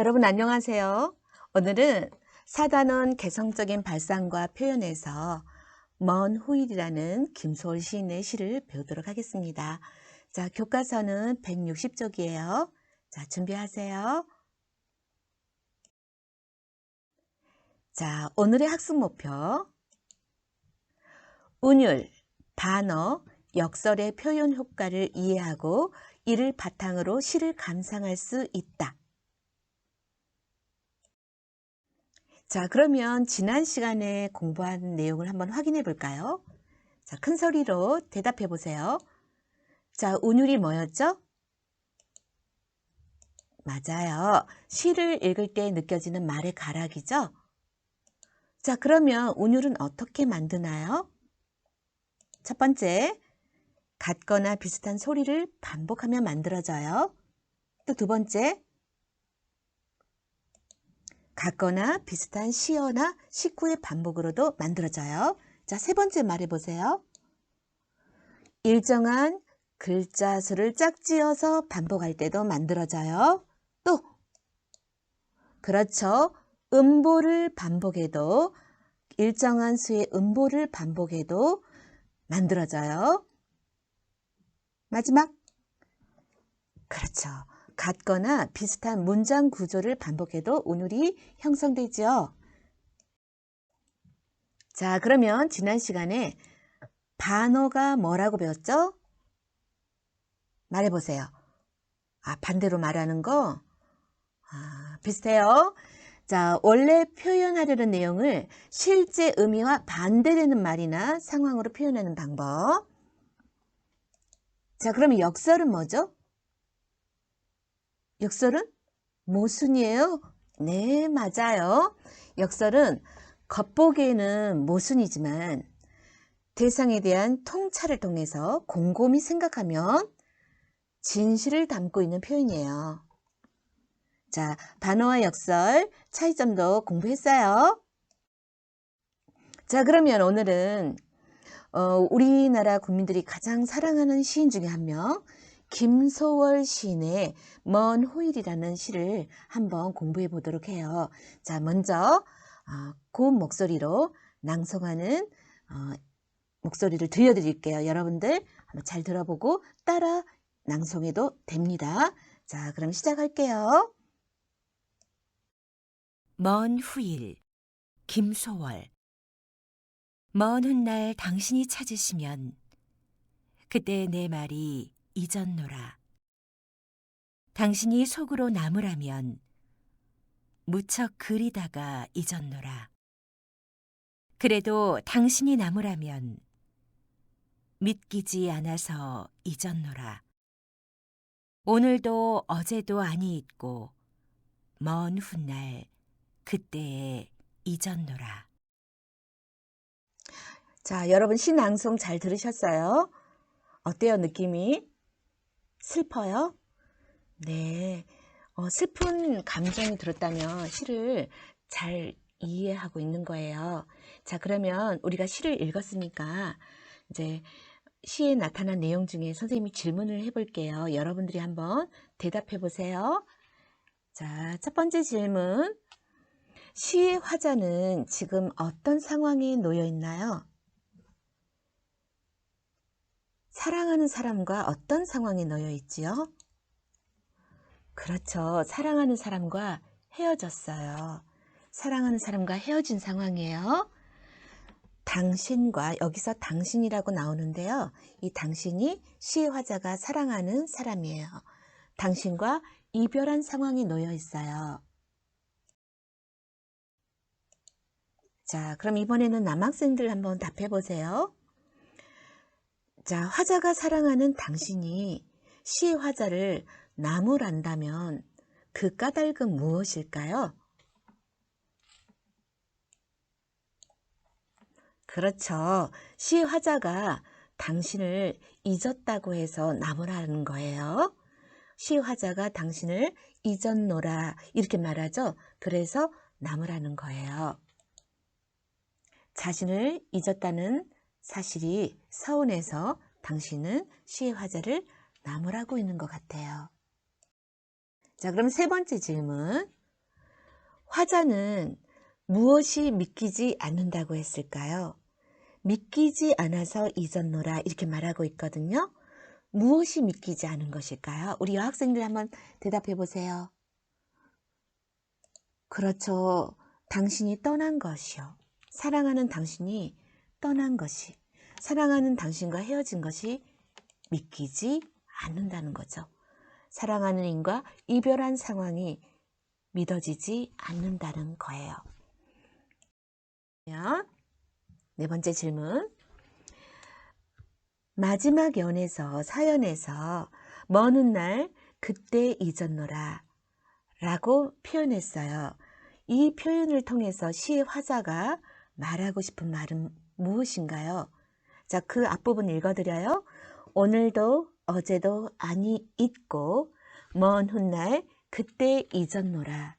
여러분 안녕하세요. 오늘은 사단원 개성적인 발상과 표현에서 먼 후일이라는 김소월 시인의 시를 배우도록 하겠습니다. 자, 교과서는 160쪽이에요. 자, 준비하세요. 자, 오늘의 학습 목표. 운율, 반어, 역설의 표현 효과를 이해하고 이를 바탕으로 시를 감상할 수 있다. 자, 그러면 지난 시간에 공부한 내용을 한번 확인해 볼까요? 자, 큰 소리로 대답해 보세요. 자, 운율이 뭐였죠? 맞아요. 시를 읽을 때 느껴지는 말의 가락이죠? 자, 그러면 운율은 어떻게 만드나요? 첫 번째, 같거나 비슷한 소리를 반복하며 만들어져요. 또 두 번째, 같거나 비슷한 시어나 식구의 반복으로도 만들어져요. 자, 세 번째 말해보세요. 일정한 글자 수를 짝지어서 반복할 때도 만들어져요. 또, 그렇죠. 음보를 반복해도, 일정한 수의 음보를 반복해도 만들어져요. 마지막, 그렇죠. 같거나 비슷한 문장 구조를 반복해도 운율이 형성되죠. 자, 그러면 지난 시간에 반어가 뭐라고 배웠죠? 말해보세요. 아, 반대로 말하는 거? 아, 비슷해요. 자, 원래 표현하려는 내용을 실제 의미와 반대되는 말이나 상황으로 표현하는 방법. 자, 그러면 역설은 뭐죠? 역설은 모순이에요? 네, 맞아요. 역설은 겉보기에는 모순이지만 대상에 대한 통찰을 통해서 곰곰이 생각하면 진실을 담고 있는 표현이에요. 자, 반어와 역설 차이점도 공부했어요. 자, 그러면 오늘은 우리나라 국민들이 가장 사랑하는 시인 중에 한 명, 김소월 시인의 먼 후일이라는 시를 한번 공부해 보도록 해요. 자, 먼저 고운 목소리로 낭송하는 목소리를 들려드릴게요. 여러분들 한번 잘 들어보고 따라 낭송해도 됩니다. 자, 그럼 시작할게요. 먼 후일, 김소월. 먼 훗날 당신이 찾으시면 그때 내 말이 잊었노라. 당신이 속으로 남으라면 무척 그리다가 잊었노라. 그래도 당신이 남으라면 믿기지 않아서 잊었노라. 오늘도 어제도 아니 있고 먼 훗날 그때에 잊었노라. 자, 여러분 시 낭송 잘 들으셨어요? 어때요, 느낌이? 슬퍼요? 네. 슬픈 감정이 들었다면 시를 잘 이해하고 있는 거예요. 자, 그러면 우리가 시를 읽었으니까 이제 시에 나타난 내용 중에 선생님이 질문을 해볼게요. 여러분들이 한번 대답해 보세요. 자, 첫 번째 질문. 시의 화자는 지금 어떤 상황에 놓여 있나요? 사랑하는 사람과 어떤 상황에 놓여 있지요? 그렇죠. 사랑하는 사람과 헤어졌어요. 사랑하는 사람과 헤어진 상황이에요. 당신과, 여기서 당신이라고 나오는데요. 이 당신이 시의 화자가 사랑하는 사람이에요. 당신과 이별한 상황에 놓여 있어요. 자, 그럼 이번에는 남학생들 한번 답해 보세요. 자, 화자가 사랑하는 당신이 시의 화자를 나무란다면 그 까닭은 무엇일까요? 그렇죠. 시의 화자가 당신을 잊었다고 해서 나무라는 거예요. 시의 화자가 당신을 잊었노라 이렇게 말하죠. 그래서 나무라는 거예요. 자신을 잊었다는 사실이 서운해서 당신은 시의 화자를 나무라고 있는 것 같아요. 자, 그럼 세 번째 질문. 화자는 무엇이 믿기지 않는다고 했을까요? 믿기지 않아서 잊었노라 이렇게 말하고 있거든요. 무엇이 믿기지 않은 것일까요? 우리 여학생들 한번 대답해 보세요. 그렇죠. 당신이 떠난 것이요. 사랑하는 당신이 떠난 것이, 사랑하는 당신과 헤어진 것이 믿기지 않는다는 거죠. 사랑하는 인과 이별한 상황이 믿어지지 않는다는 거예요. 네 번째 질문. 마지막 사연에서 먼 훗날 그때 잊었노라 라고 표현했어요. 이 표현을 통해서 시의 화자가 말하고 싶은 말은 무엇인가요? 자, 그 앞부분 읽어드려요. 오늘도 어제도 아니 잊고 먼 훗날 그때 잊었노라.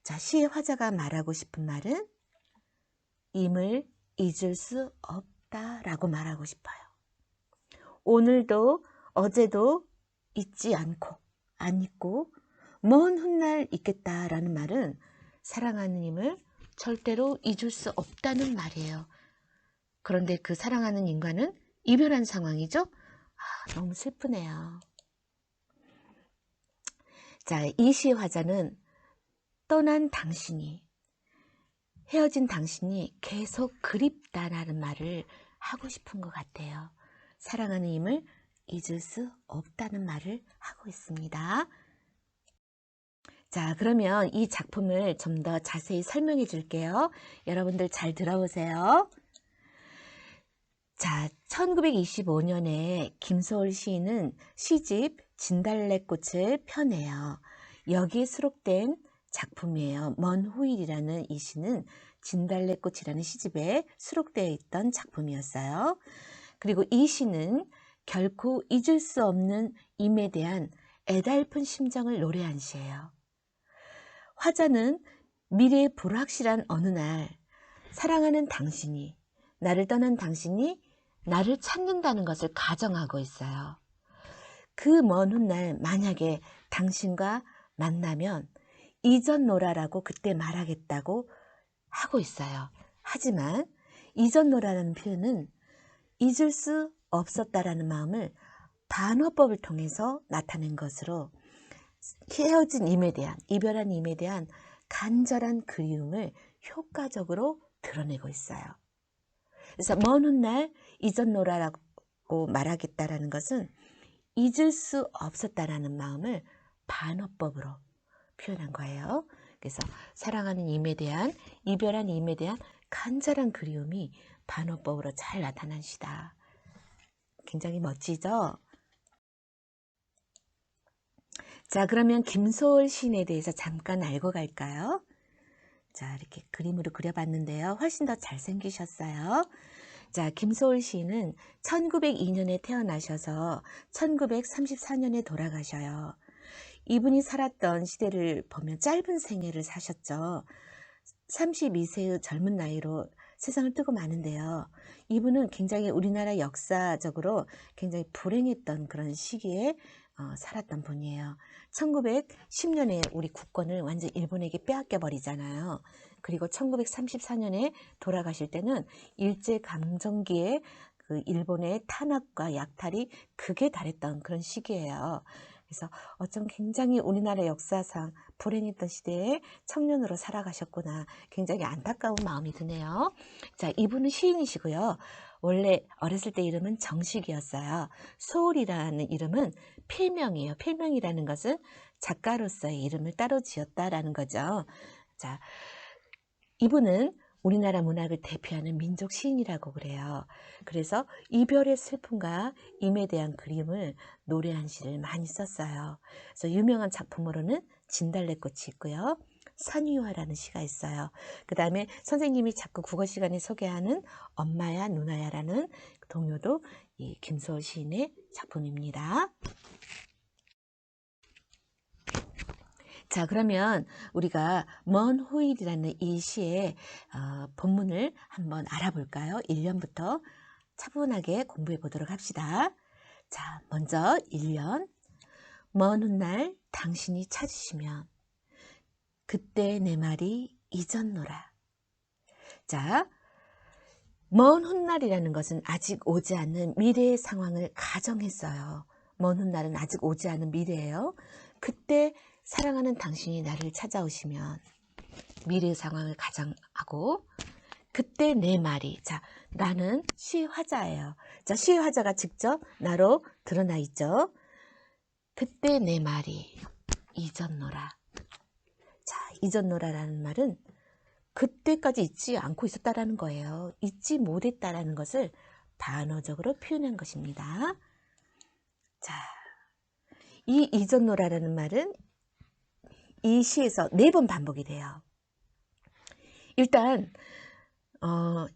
자, 시의 화자가 말하고 싶은 말은 임을 잊을 수 없다라고 말하고 싶어요. 오늘도 어제도 잊지 않고 안 잊고 먼 훗날 잊겠다라는 말은 사랑하는 임을 절대로 잊을 수 없다는 말이에요. 그런데 그 사랑하는 인과는 이별한 상황이죠. 너무 슬프네요. 자, 이 시의 화자는 떠난 당신이, 헤어진 당신이 계속 그립다라는 말을 하고 싶은 것 같아요. 사랑하는 임을 잊을 수 없다는 말을 하고 있습니다. 자, 그러면 이 작품을 좀 더 자세히 설명해 줄게요. 여러분들 잘 들어보세요. 자, 1925년에 김소월 시인은 시집 진달래꽃을 펴내요. 여기에 수록된 작품이에요. 먼 후일이라는 이 시는 진달래꽃이라는 시집에 수록되어 있던 작품이었어요. 그리고 이 시는 결코 잊을 수 없는 임에 대한 애달픈 심정을 노래한 시예요. 화자는 미래의 불확실한 어느 날 사랑하는 당신이, 나를 떠난 당신이 나를 찾는다는 것을 가정하고 있어요. 그 먼 훗날 만약에 당신과 만나면 잊었노라라고 그때 말하겠다고 하고 있어요. 하지만 잊었노라는 표현은 잊을 수 없었다라는 마음을 반어법을 통해서 나타낸 것으로 헤어진 임에 대한, 이별한 임에 대한 간절한 그리움을 효과적으로 드러내고 있어요. 그래서 먼 훗날 잊었노라라고 말하겠다라는 것은 잊을 수 없었다라는 마음을 반어법으로 표현한 거예요. 그래서 사랑하는 임에 대한, 이별한 임에 대한 간절한 그리움이 반어법으로 잘 나타난 시다. 굉장히 멋지죠? 자, 그러면 김소월 시인에 대해서 잠깐 알고 갈까요? 자, 이렇게 그림으로 그려봤는데요. 훨씬 더 잘생기셨어요. 자, 김소월 시인은 1902년에 태어나셔서 1934년에 돌아가셔요. 이분이 살았던 시대를 보면 짧은 생애를 사셨죠. 32세의 젊은 나이로 세상을 뜨고 마는데요. 이분은 굉장히 우리나라 역사적으로 굉장히 불행했던 그런 시기에 살았던 분이에요. 1910년에 우리 국권을 완전 일본에게 빼앗겨 버리잖아요. 그리고 1934년에 돌아가실 때는 일제강점기에 그 일본의 탄압과 약탈이 극에 달했던 그런 시기예요. 그래서 어쩜 굉장히 우리나라 역사상 불행했던 시대에 청년으로 살아가셨구나. 굉장히 안타까운 마음이 드네요. 자, 이분은 시인이시고요. 원래 어렸을 때 이름은 정식이었어요. 소울이라는 이름은 필명이에요. 필명이라는 것은 작가로서의 이름을 따로 지었다라는 거죠. 자, 이분은 우리나라 문학을 대표하는 민족 시인이라고 그래요. 그래서 이별의 슬픔과 임에 대한 그림을 노래한 시를 많이 썼어요. 그래서 유명한 작품으로는 진달래꽃이 있고요. 선유화라는 시가 있어요. 그 다음에 선생님이 자꾸 국어 시간에 소개하는 엄마야 누나야라는 동요도 이 김소월 시인의 작품입니다. 자, 그러면 우리가 먼 후일이라는 이 시의 본문을 한번 알아볼까요? 1년부터 차분하게 공부해 보도록 합시다. 자, 먼저 1년. 먼 훗날 당신이 찾으시면 그때 내 말이 잊었노라. 자, 먼 훗날이라는 것은 아직 오지 않는 미래의 상황을 가정했어요. 먼 훗날은 아직 오지 않은 미래예요. 그때 사랑하는 당신이 나를 찾아오시면 미래의 상황을 가정하고 그때 내 말이, 자, 나는 시의 화자예요. 자, 시의 화자가 직접 나로 드러나 있죠. 그때 내 말이 잊었노라. 자, 잊었노라라는 말은 그때까지 잊지 않고 있었다라는 거예요. 잊지 못했다라는 것을 단어적으로 표현한 것입니다. 자, 이 잊었노라라는 말은 이 시에서 4번 반복이 돼요. 일단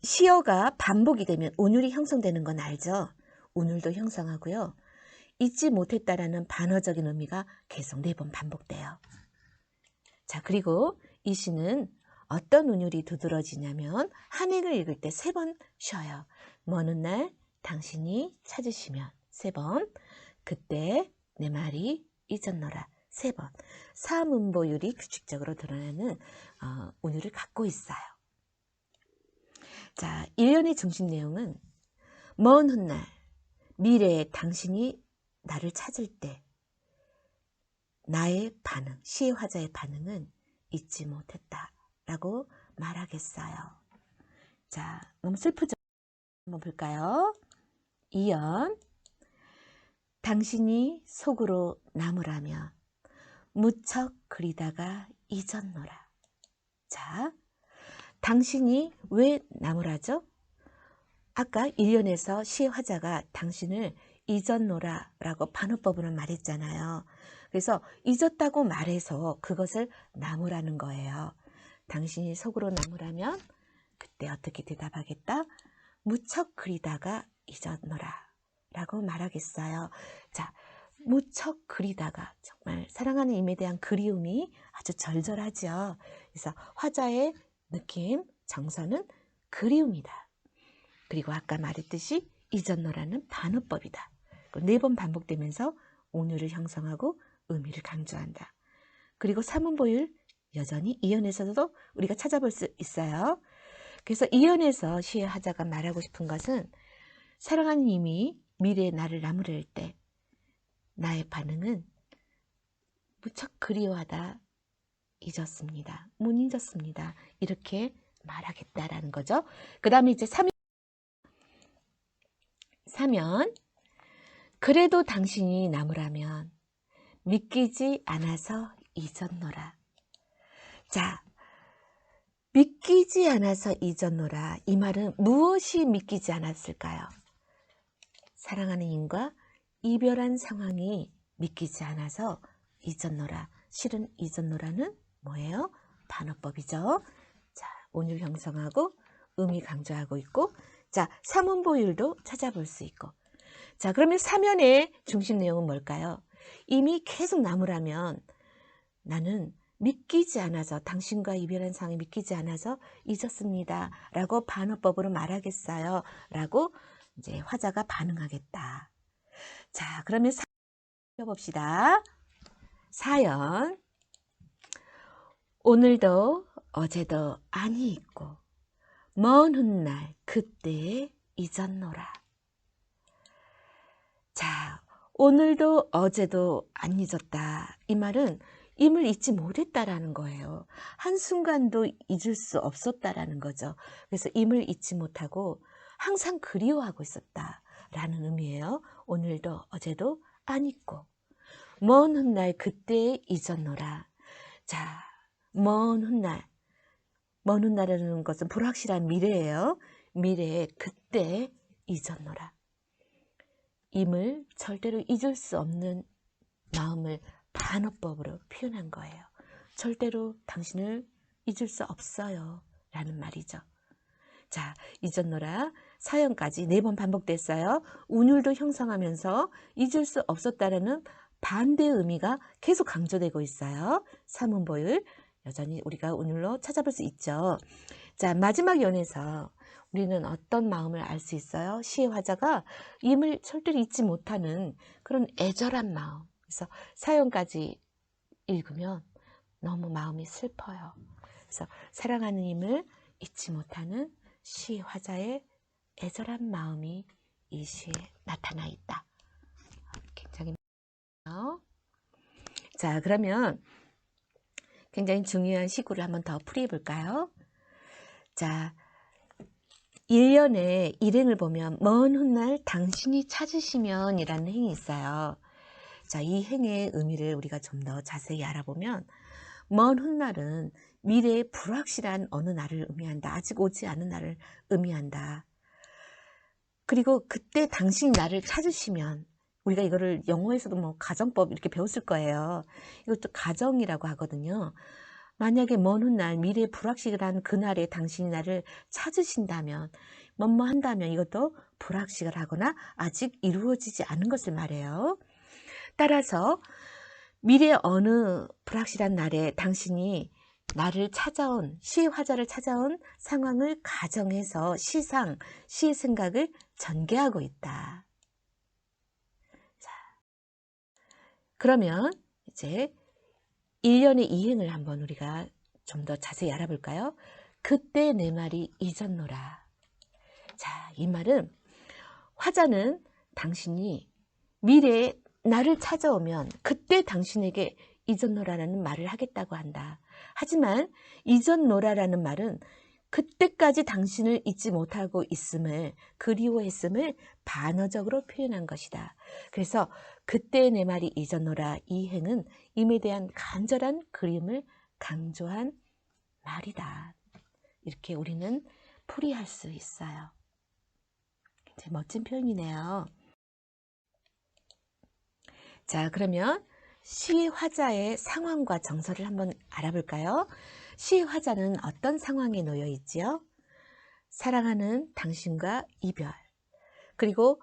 시어가 반복이 되면 운율이 형성되는 건 알죠? 운율도 형성하고요. 잊지 못했다라는 반어적인 의미가 계속 4번 반복돼요. 자, 그리고 이 시는 어떤 운율이 두드러지냐면 한행을 읽을 때 3번 쉬어요. 먼 훗날 당신이 찾으시면 3번, 그때 내 말이 잊었노라 3번. 사문보율이 규칙적으로 드러나는 운율을 갖고 있어요. 자, 1년의 중심 내용은 먼 훗날 미래에 당신이 나를 찾을 때 나의 반응, 시의 화자의 반응은 잊지 못했다라고 말하겠어요. 자, 너무 슬프죠? 한번 볼까요? 2연, 당신이 속으로 나무라면 무척 그리다가 잊었노라. 자, 당신이 왜 나무라죠? 아까 1년에서 시의 화자가 당신을 잊었노라 라고 반어법으로 말했잖아요. 그래서 잊었다고 말해서 그것을 나무라는 거예요. 당신이 속으로 나무라면 그때 어떻게 대답하겠다? 무척 그리다가 잊었노라 라고 말하겠어요. 자, 무척 그리다가, 정말 사랑하는 임에 대한 그리움이 아주 절절하죠. 그래서 화자의 느낌, 정서는 그리움이다. 그리고 아까 말했듯이 잊었노라는 반어법이다. 4번 반복되면서 온유를 형성하고 의미를 강조한다. 그리고 사문보율, 여전히 이연에서도 우리가 찾아볼 수 있어요. 그래서 이연에서 시의 화자가 말하고 싶은 것은 사랑하는 이미 미래의 나를 나무랄 때 나의 반응은 무척 그리워하다, 잊었습니다. 못 잊었습니다. 이렇게 말하겠다라는 거죠. 그 다음에 이제 3연, 그래도 당신이 나무라면 믿기지 않아서 잊었노라. 자, 믿기지 않아서 잊었노라. 이 말은 무엇이 믿기지 않았을까요? 사랑하는 인과 이별한 상황이 믿기지 않아서 잊었노라. 실은 잊었노라는 뭐예요? 반어법이죠. 자, 온율 형성하고 의미 강조하고 있고, 자, 사문보율도 찾아볼 수 있고. 자, 그러면 3연의 중심 내용은 뭘까요? 이미 계속 나무라면 나는 믿기지 않아서, 당신과 이별한 상황이 믿기지 않아서 잊었습니다 라고 반어법으로 말하겠어요 라고 이제 화자가 반응하겠다. 자, 그러면 봅시다. 4연, 오늘도 어제도 안이 있고 먼 훗날 그때에 잊었노라. 자, 오늘도 어제도 안 잊었다. 이 말은 임을 잊지 못했다라는 거예요. 한순간도 잊을 수 없었다라는 거죠. 그래서 임을 잊지 못하고 항상 그리워하고 있었다라는 의미예요. 오늘도 어제도 안 잊고 먼 훗날 그때에 잊었노라. 자, 먼 훗날. 먼 훗날이라는 것은 불확실한 미래예요. 미래에 그때 잊었노라. 임을 절대로 잊을 수 없는 마음을 반어법으로 표현한 거예요. 절대로 당신을 잊을 수 없어요 라는 말이죠. 자, 잊었노라 4연까지 4번 반복됐어요. 운율도 형성하면서 잊을 수 없었다라는 반대의 의미가 계속 강조되고 있어요. 사문보율, 여전히 우리가 운율로 찾아볼 수 있죠. 자, 마지막 연에서 우리는 어떤 마음을 알 수 있어요? 시의 화자가 임을 절대로 잊지 못하는 그런 애절한 마음. 그래서 4연까지 읽으면 너무 마음이 슬퍼요. 그래서 사랑하는 님을 잊지 못하는 시 화자의 애절한 마음이 이 시에 나타나 있다. 굉장히 자, 그러면 굉장히 중요한 시구를 한번 더 풀이해 볼까요? 자, 1년의 일행을 보면 먼 훗날 당신이 찾으시면 이라는 행이 있어요. 자, 이 행의 의미를 우리가 좀 더 자세히 알아보면 먼 훗날은 미래의 불확실한 어느 날을 의미한다. 아직 오지 않은 날을 의미한다. 그리고 그때 당신이 나를 찾으시면 우리가 이거를 영어에서도 뭐 가정법 이렇게 배웠을 거예요. 이것도 가정이라고 하거든요. 만약에 먼 훗날 미래의 불확실한 그날에 당신이 나를 찾으신다면 뭐뭐 한다면 이것도 불확실하거나 아직 이루어지지 않은 것을 말해요. 따라서 미래 어느 불확실한 날에 당신이 나를 찾아온 시의 화자를 찾아온 상황을 가정해서 시상, 시의 생각을 전개하고 있다. 자, 그러면 이제 1년의 이행을 한번 우리가 좀 더 자세히 알아볼까요? 그때 내 말이 잊었노라. 자, 이 말은 화자는 당신이 미래에 나를 찾아오면 그때 당신에게 잊었노라라는 말을 하겠다고 한다. 하지만 잊었노라라는 말은 그때까지 당신을 잊지 못하고 있음을, 그리워했음을 반어적으로 표현한 것이다. 그래서 그때 내 말이 잊었노라 이 행은 임에 대한 간절한 그리움을 강조한 말이다. 이렇게 우리는 풀이할 수 있어요. 굉장히 멋진 표현이네요. 자, 그러면 시 화자의 상황과 정서를 한번 알아볼까요? 시 화자는 어떤 상황에 놓여 있지요? 사랑하는 당신과 이별, 그리고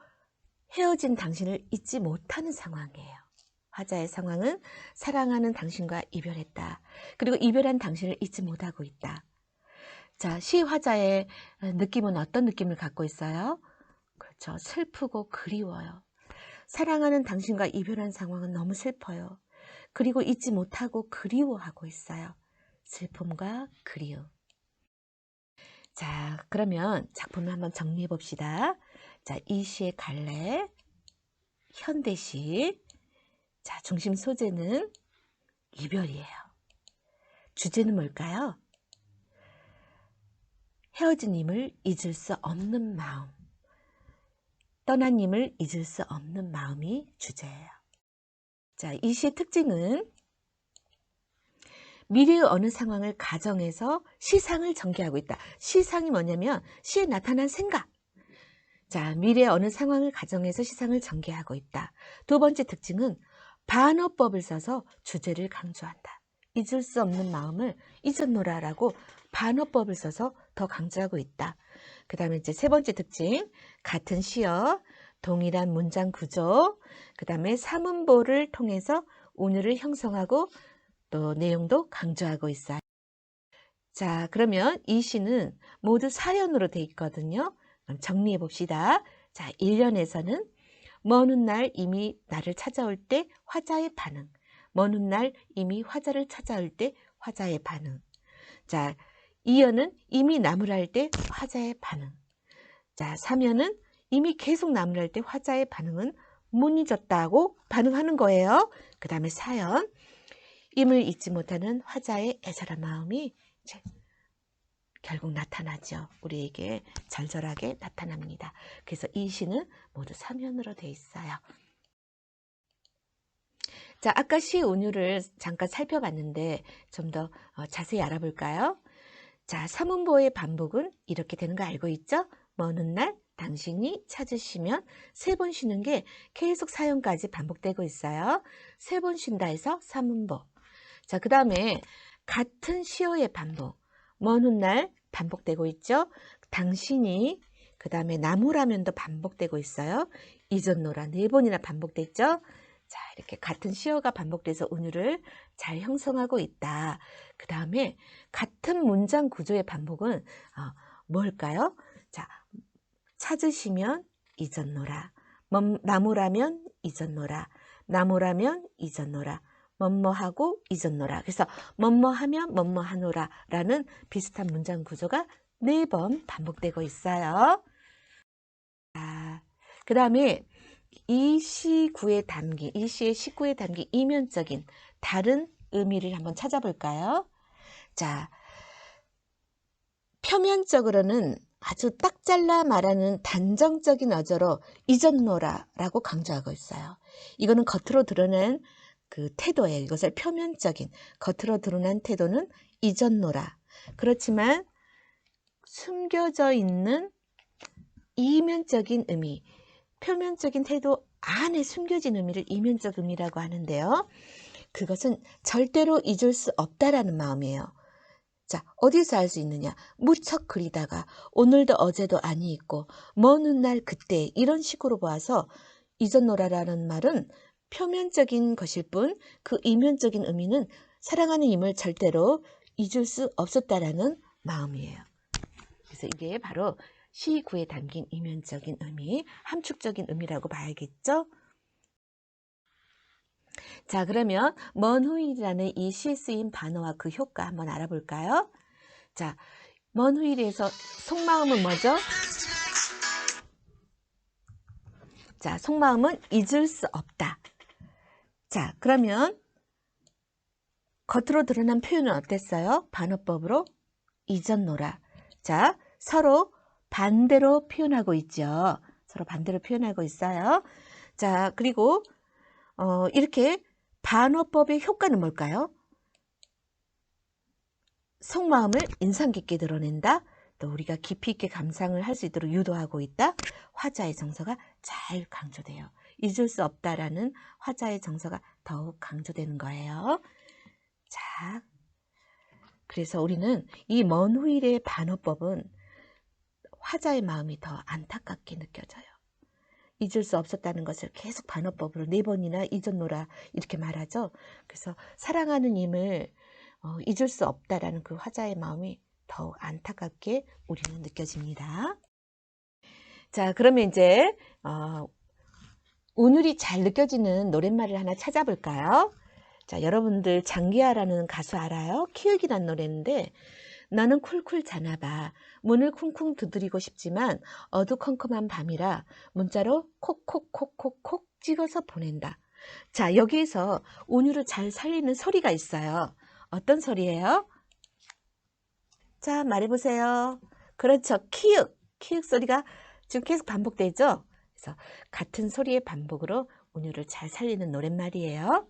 헤어진 당신을 잊지 못하는 상황이에요. 화자의 상황은 사랑하는 당신과 이별했다. 그리고 이별한 당신을 잊지 못하고 있다. 자, 시 화자의 느낌은 어떤 느낌을 갖고 있어요? 그렇죠. 슬프고 그리워요. 사랑하는 당신과 이별한 상황은 너무 슬퍼요. 그리고 잊지 못하고 그리워하고 있어요. 슬픔과 그리움. 자, 그러면 작품을 한번 정리해 봅시다. 자, 이 시의 갈래, 현대시. 자, 중심 소재는 이별이에요. 주제는 뭘까요? 헤어진 님을 잊을 수 없는 마음. 떠난 님을 잊을 수 없는 마음이 주제예요. 자, 이 시의 특징은 미래의 어느 상황을 가정해서 시상을 전개하고 있다. 시상이 뭐냐면 시에 나타난 생각. 자, 미래의 어느 상황을 가정해서 시상을 전개하고 있다. 두 번째 특징은 반어법을 써서 주제를 강조한다. 잊을 수 없는 마음을 잊었노라라고 반어법을 써서 더 강조하고 있다. 그 다음에 이제 세 번째 특징, 같은 시어, 동일한 문장 구조, 그 다음에 사문보를 통해서 운율을 형성하고 또 내용도 강조하고 있어요. 자, 그러면 이 시는 모두 사연으로 되어 있거든요. 그럼 정리해 봅시다. 자, 1년에서는 먼 훗날 이미 나를 찾아올 때 화자의 반응. 먼 훗날 이미 화자를 찾아올 때 화자의 반응. 자, 2년은 이미 나무랄 때 화자의 반응. 자, 3년은 이미 계속 나무랄 때 화자의 반응은 못 잊었다고 반응하는 거예요. 그 다음에 4연. 임을 잊지 못하는 화자의 애절한 마음이 이제 결국 나타나죠. 우리에게 절절하게 나타납니다. 그래서 이 시는 모두 3연으로 되어 있어요. 자, 아까 시 운율을 잠깐 살펴봤는데 좀 더 자세히 알아볼까요? 자, 사문보의 반복은 이렇게 되는 거 알고 있죠? 먼 훗날 당신이 찾으시면 3번 쉬는 게 계속 사연까지 반복되고 있어요. 3번 쉰다 해서 사문보. 자, 그 다음에 같은 시어의 반복. 먼 훗날 반복되고 있죠. 당신이, 그 다음에 나무라면도 반복되고 있어요. 잊었노라 4번이나 반복됐죠. 자, 이렇게 같은 시어가 반복돼서 운율을 잘 형성하고 있다. 그 다음에 같은 문장 구조의 반복은 뭘까요? 자, 찾으시면 잊었노라. 나무라면 잊었노라. 나무라면 잊었노라. 뭐뭐하고 잊었노라. 그래서 뭐뭐하면 뭐뭐하노라 라는 비슷한 문장 구조가 4번 반복되고 있어요. 그 다음에 이 시구에 담긴, 이 시의 시구에 담긴 이면적인 다른 의미를 한번 찾아볼까요? 자, 표면적으로는 아주 딱 잘라 말하는 단정적인 어조로 잊었노라 라고 강조하고 있어요. 이거는 겉으로 드러낸 그 태도예요. 이것을 표면적인, 겉으로 드러난 태도는 잊었노라. 그렇지만 숨겨져 있는 이면적인 의미, 표면적인 태도 안에 숨겨진 의미를 이면적 의미라고 하는데요. 그것은 절대로 잊을 수 없다라는 마음이에요. 자, 어디서 알 수 있느냐? 무척 그리다가 오늘도 어제도 아니 있고 먼 훗날 그때 이런 식으로 봐서 잊었노라라는 말은 표면적인 것일 뿐 그 이면적인 의미는 사랑하는 힘을 절대로 잊을 수 없었다라는 마음이에요. 그래서 이게 바로 시구에 담긴 이면적인 의미, 함축적인 의미라고 봐야겠죠? 자, 그러면 먼 후일이라는 이 시에 쓰인 반어와 그 효과 한번 알아볼까요? 자, 먼 후일에서 속마음은 뭐죠? 자, 속마음은 잊을 수 없다. 자, 그러면 겉으로 드러난 표현은 어땠어요? 반어법으로 잊었노라. 자, 서로 반대로 표현하고 있죠. 서로 반대로 표현하고 있어요. 자, 그리고 이렇게 반어법의 효과는 뭘까요? 속마음을 인상 깊게 드러낸다. 또 우리가 깊이 있게 감상을 할 수 있도록 유도하고 있다. 화자의 정서가 잘 강조돼요. 잊을 수 없다라는 화자의 정서가 더욱 강조되는 거예요. 자, 그래서 우리는 이 먼 후일의 반어법은 화자의 마음이 더 안타깝게 느껴져요. 잊을 수 없었다는 것을 계속 반어법으로 4번이나 잊었노라 이렇게 말하죠. 그래서 사랑하는 님을 잊을 수 없다라는 그 화자의 마음이 더욱 안타깝게 우리는 느껴집니다. 자, 그러면 이제 운율이 잘 느껴지는 노랫말을 하나 찾아볼까요? 자, 여러분들 장기하라는 가수 알아요? 키읔이란 노래인데 너는 쿨쿨 자나봐. 문을 쿵쿵 두드리고 싶지만 어두컴컴한 밤이라 문자로 콕콕콕콕콕 찍어서 보낸다. 자, 여기에서 운율을 잘 살리는 소리가 있어요. 어떤 소리예요? 자, 말해보세요. 그렇죠. 키읔. 키읔 소리가 지금 계속 반복되죠? 그래서 같은 소리의 반복으로 운율을 잘 살리는 노랫말이에요.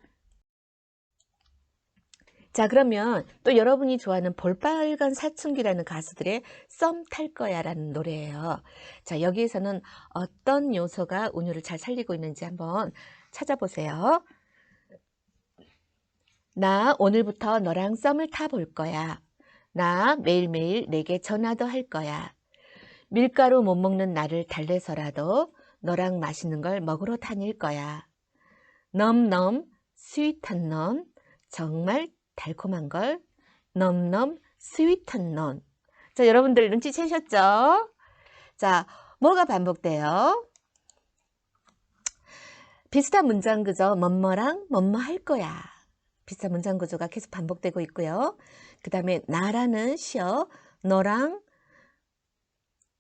자, 그러면 또 여러분이 좋아하는 볼빨간 사춘기라는 가수들의 썸 탈 거야 라는 노래예요. 자, 여기에서는 어떤 요소가 운율을 잘 살리고 있는지 한번 찾아보세요. 나 오늘부터 너랑 썸을 타볼 거야. 나 매일매일 내게 전화도 할 거야. 밀가루 못 먹는 나를 달래서라도 너랑 맛있는 걸 먹으러 다닐 거야. 넘넘 스윗한 넌 정말 달콤한 걸 넘넘 스윗한 넌. 자, 여러분들 눈치채셨죠? 자, 뭐가 반복돼요? 비슷한 문장 구조 뭐뭐랑 뭐뭐 할 거야. 비슷한 문장 구조가 계속 반복되고 있고요. 그 다음에 나라는 시어, 너랑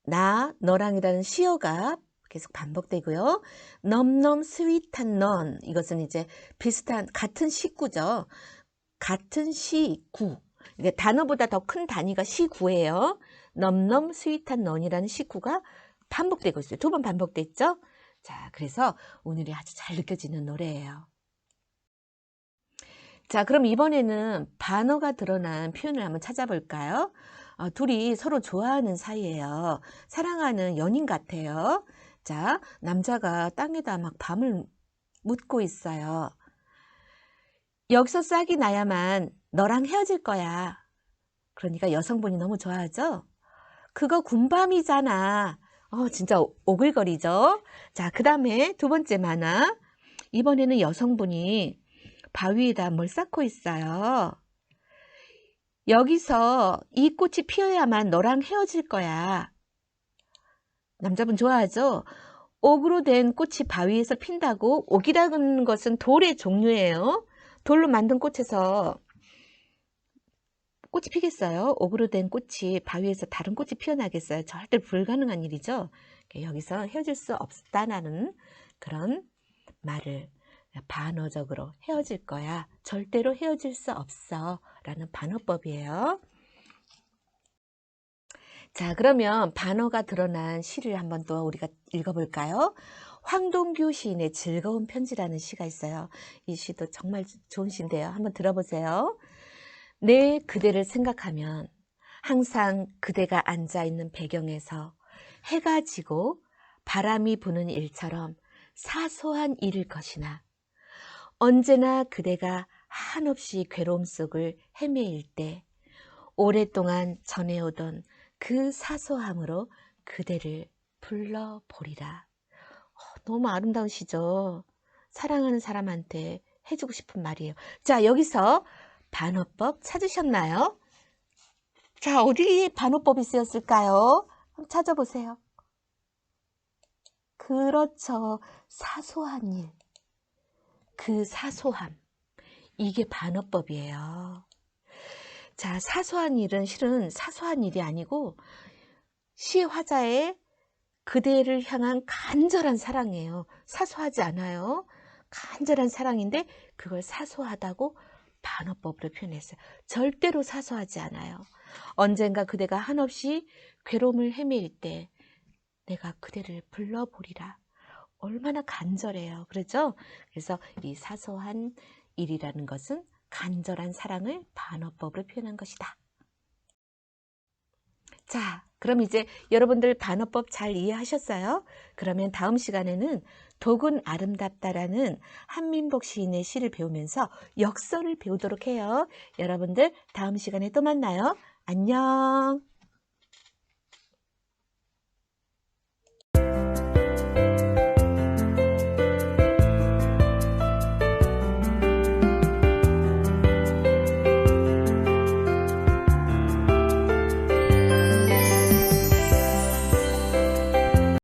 나, 너랑이라는 시어가 계속 반복되고요. 넘넘 스윗한 넌, 이것은 이제 비슷한 같은 시구죠. 같은 시구. 이게 단어보다 더 큰 단위가 시구예요. 넘넘 스윗한 넌이라는 시구가 반복되고 있어요. 2번 반복됐죠? 자, 그래서 오늘이 아주 잘 느껴지는 노래예요. 자, 그럼 이번에는 반어가 드러난 표현을 한번 찾아볼까요? 둘이 서로 좋아하는 사이예요. 사랑하는 연인 같아요. 자, 남자가 땅에다 막 밤을 묻고 있어요. 여기서 싹이 나야만 너랑 헤어질 거야. 그러니까 여성분이 너무 좋아하죠? 그거 군밤이잖아. 진짜 오글거리죠? 자, 그 다음에 2번째 만화. 이번에는 여성분이 바위에다 뭘 쌓고 있어요. 여기서 이 꽃이 피어야만 너랑 헤어질 거야. 남자분 좋아하죠? 옥으로 된 꽃이 바위에서 핀다고. 옥이라는 것은 돌의 종류예요. 돌로 만든 꽃에서 꽃이 피겠어요? 옥으로 된 꽃이 바위에서 다른 꽃이 피어나겠어요? 절대 불가능한 일이죠. 여기서 헤어질 수 없다라는 그런 말을 반어적으로 헤어질 거야. 절대로 헤어질 수 없어. 라는 반어법이에요. 자, 그러면 반어가 드러난 시를 한번 또 우리가 읽어볼까요? 황동규 시인의 즐거운 편지라는 시가 있어요. 이 시도 정말 좋은 시인데요. 한번 들어보세요. 내 그대를 생각하면 항상 그대가 앉아있는 배경에서 해가 지고 바람이 부는 일처럼 사소한 일일 것이나 언제나 그대가 한없이 괴로움 속을 헤매일 때 오랫동안 전해오던 그 사소함으로 그대를 불러보리라. 너무 아름다운 시죠. 사랑하는 사람한테 해주고 싶은 말이에요. 자, 여기서 반어법 찾으셨나요? 자, 어디에 반어법이 쓰였을까요? 한번 찾아보세요. 그렇죠. 사소한 일. 그 사소함. 이게 반어법이에요. 자, 사소한 일은 실은 사소한 일이 아니고 시의 화자의 그대를 향한 간절한 사랑이에요. 사소하지 않아요. 간절한 사랑인데 그걸 사소하다고 반어법으로 표현했어요. 절대로 사소하지 않아요. 언젠가 그대가 한없이 괴로움을 헤매일 때 내가 그대를 불러보리라. 얼마나 간절해요. 그렇죠? 그래서 이 사소한 일이라는 것은 간절한 사랑을 반어법으로 표현한 것이다. 자, 그럼 이제 여러분들 반어법 잘 이해하셨어요? 그러면 다음 시간에는 독은 아름답다라는 한민복 시인의 시를 배우면서 역설을 배우도록 해요. 여러분들 다음 시간에 또 만나요. 안녕.